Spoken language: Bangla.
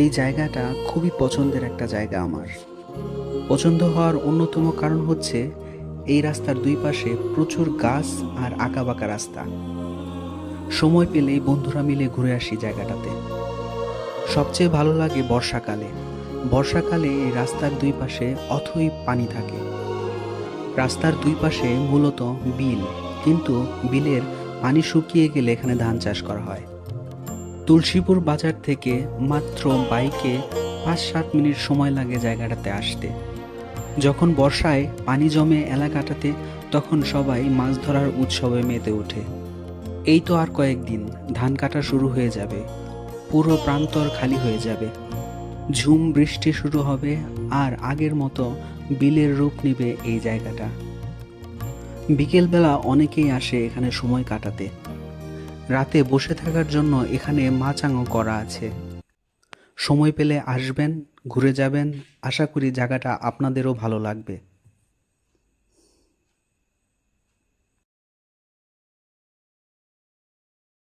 এই জায়গাটা খুবই পছন্দের একটা জায়গা আমার। পছন্দ হওয়ার অন্যতম কারণ হচ্ছে এই রাস্তার দুই পাশে প্রচুর গাছ আর আঁকাবাঁকা রাস্তা। সময় পেলেই বন্ধুরা মিলে ঘুরে আসি জায়গাটাতে। সবচেয়ে ভালো লাগে বর্ষাকালে। বর্ষাকালে এই রাস্তার দুই পাশে অথই পানি থাকে। রাস্তার দুই পাশে মূলত বিল, কিন্তু বিলের পানি শুকিয়ে গেলে এখানে ধান চাষ করা হয়। তুলসীপুর বাজার থেকে মাত্র বাইকে ৫-৭ মিনিট সময় লাগে জায়গাটাতে আসতে। যখন বর্ষায় পানি জমে এলাকাটাতে, তখন সবাই মাছ ধরার উৎসবে মেতে ওঠে। এই তো আর কয়েকদিন ধান কাটা শুরু হয়ে যাবে, পুরো প্রান্তর খালি হয়ে যাবে, ঝুম বৃষ্টি শুরু হবে, আর আগের মতো বিলের রূপ নেবে এই জায়গাটা। বিকেলবেলা অনেকেই আসে এখানে সময় কাটাতে। রাতে বসে থাকার জন্য এখানে মাচাঙও করা আছে। সময় পেলে আসবেন, ঘুরে যাবেন। আশা করি জায়গাটা আপনাদেরও ভালো লাগবে।